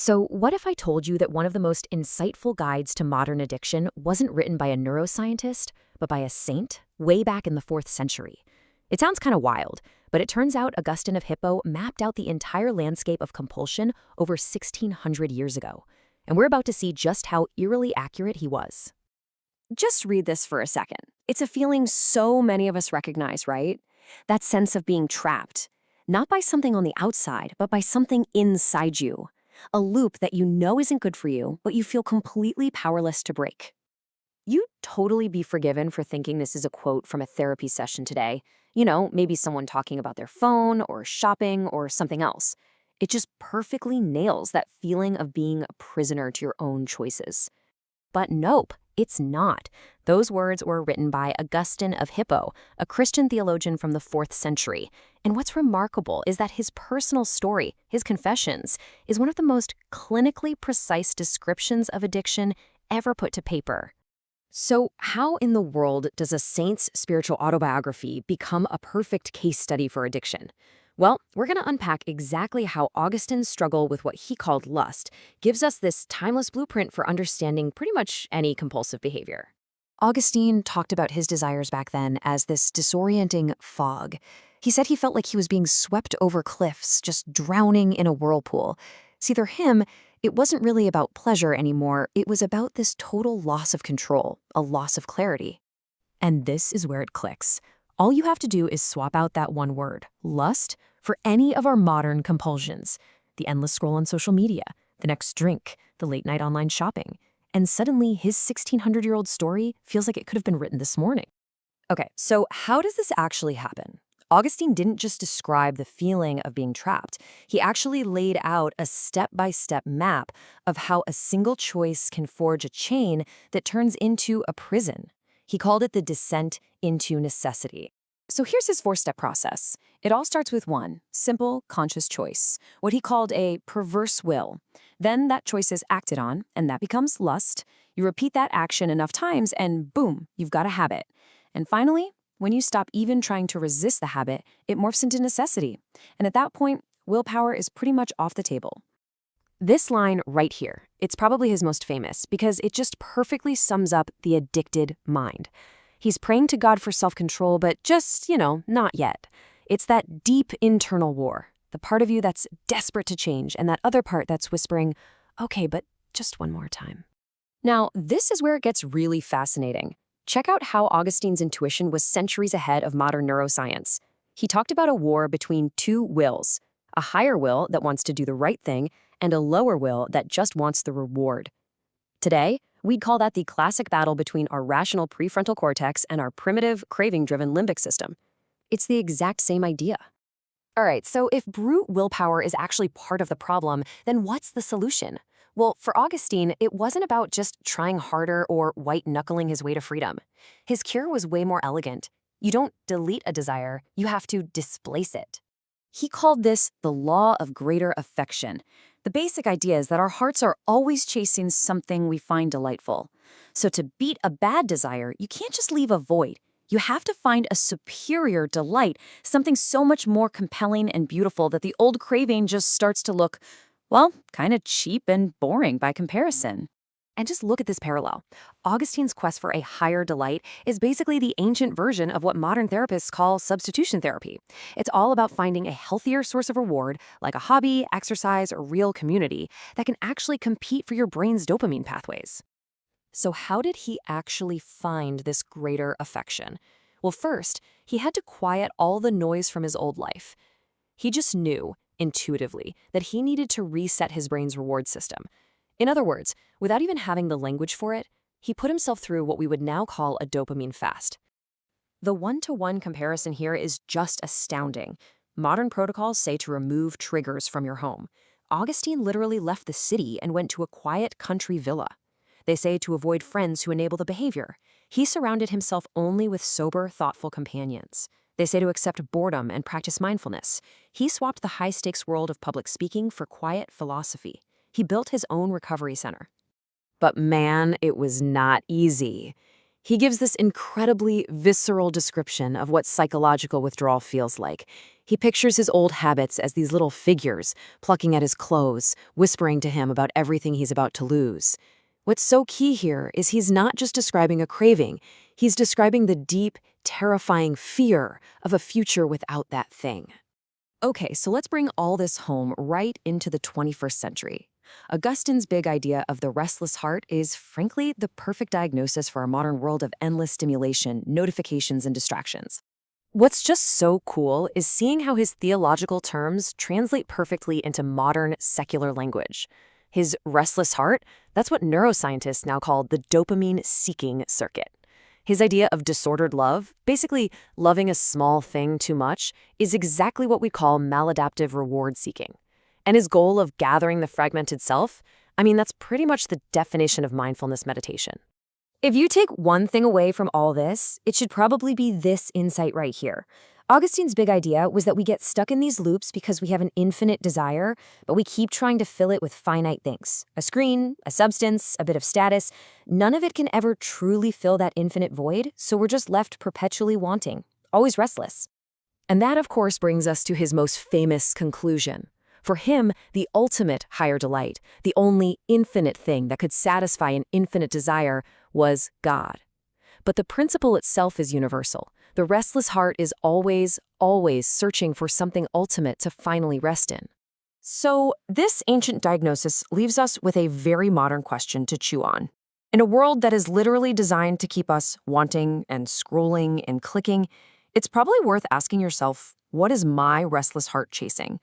So, what if I told you that one of the most insightful guides to modern addiction wasn't written by a neuroscientist, but by a saint way back in the 4th century? It sounds kind of wild, but it turns out Augustine of Hippo mapped out the entire landscape of compulsion over 1600 years ago. And we're about to see just how eerily accurate he was. Just read this for a second. It's a feeling so many of us recognize, right? That sense of being trapped, not by something on the outside, but by something inside you. A loop that you know isn't good for you, but you feel completely powerless to break. You'd totally be forgiven for thinking this is a quote from a therapy session today. Maybe someone talking about their phone or shopping or something else. It just perfectly nails that feeling of being a prisoner to your own choices. But nope, it's not. Those words were written by Augustine of Hippo, a Christian theologian from the 4th century. And what's remarkable is that his personal story, his confessions, is one of the most clinically precise descriptions of addiction ever put to paper. So how in the world does a saint's spiritual autobiography become a perfect case study for addiction? Well, we're going to unpack exactly how Augustine's struggle with what he called lust gives us this timeless blueprint for understanding pretty much any compulsive behavior. Augustine talked about his desires back then as this disorienting fog. He said he felt like he was being swept over cliffs, just drowning in a whirlpool. See, for him, it wasn't really about pleasure anymore. It was about this total loss of control, a loss of clarity. And this is where it clicks. All you have to do is swap out that one word, lust, for any of our modern compulsions. The endless scroll on social media, the next drink, the late-night online shopping. And suddenly, his 1600-year-old story feels like it could have been written this morning. Okay, so how does this actually happen? Augustine didn't just describe the feeling of being trapped. He actually laid out a step-by-step map of how a single choice can forge a chain that turns into a prison. He called it the descent into necessity. So here's his 4-step process. It all starts with one simple, conscious choice, what he called a perverse will. Then that choice is acted on, and that becomes lust. You repeat that action enough times, and boom, you've got a habit. And finally, when you stop even trying to resist the habit, it morphs into necessity. And at that point, willpower is pretty much off the table. This line right here, it's probably his most famous because it just perfectly sums up the addicted mind. He's praying to God for self-control, but just, not yet. It's that deep internal war, the part of you that's desperate to change, and that other part that's whispering, okay, but just one more time. Now, this is where it gets really fascinating. Check out how Augustine's intuition was centuries ahead of modern neuroscience. He talked about a war between two wills, a higher will that wants to do the right thing, and a lower will that just wants the reward. Today, we'd call that the classic battle between our rational prefrontal cortex and our primitive, craving-driven limbic system. It's the exact same idea. All right, so if brute willpower is actually part of the problem, then what's the solution? Well, for Augustine, it wasn't about just trying harder or white-knuckling his way to freedom. His cure was way more elegant. You don't delete a desire, you have to displace it. He called this the law of greater affection. The basic idea is that our hearts are always chasing something we find delightful. So to beat a bad desire, you can't just leave a void. You have to find a superior delight, something so much more compelling and beautiful that the old craving just starts to look, well, kind of cheap and boring by comparison. And just look at this parallel. Augustine's quest for a higher delight is basically the ancient version of what modern therapists call substitution therapy. It's all about finding a healthier source of reward, like a hobby, exercise, or real community, that can actually compete for your brain's dopamine pathways. So how did he actually find this greater affection? Well, first, he had to quiet all the noise from his old life. He just knew, intuitively, that he needed to reset his brain's reward system. In other words, without even having the language for it, he put himself through what we would now call a dopamine fast. The one-to-one comparison here is just astounding. Modern protocols say to remove triggers from your home. Augustine literally left the city and went to a quiet country villa. They say to avoid friends who enable the behavior. He surrounded himself only with sober, thoughtful companions. They say to accept boredom and practice mindfulness. He swapped the high-stakes world of public speaking for quiet philosophy. He built his own recovery center. But man, it was not easy. He gives this incredibly visceral description of what psychological withdrawal feels like. He pictures his old habits as these little figures plucking at his clothes, whispering to him about everything he's about to lose. What's so key here is he's not just describing a craving, he's describing the deep, terrifying fear of a future without that thing. Okay, so let's bring all this home right into the 21st century. Augustine's big idea of the restless heart is, frankly, the perfect diagnosis for our modern world of endless stimulation, notifications, and distractions. What's just so cool is seeing how his theological terms translate perfectly into modern, secular language. His restless heart, that's what neuroscientists now call the dopamine-seeking circuit. His idea of disordered love, basically loving a small thing too much, is exactly what we call maladaptive reward seeking. And his goal of gathering the fragmented self, that's pretty much the definition of mindfulness meditation. If you take one thing away from all this, it should probably be this insight right here. Augustine's big idea was that we get stuck in these loops because we have an infinite desire, but we keep trying to fill it with finite things. A screen, a substance, a bit of status. None of it can ever truly fill that infinite void, so we're just left perpetually wanting, always restless. And that, of course, brings us to his most famous conclusion. For him, the ultimate higher delight, the only infinite thing that could satisfy an infinite desire, was God. But the principle itself is universal. The restless heart is always, always searching for something ultimate to finally rest in. So, this ancient diagnosis leaves us with a very modern question to chew on. In a world that is literally designed to keep us wanting and scrolling and clicking, it's probably worth asking yourself, what is my restless heart chasing?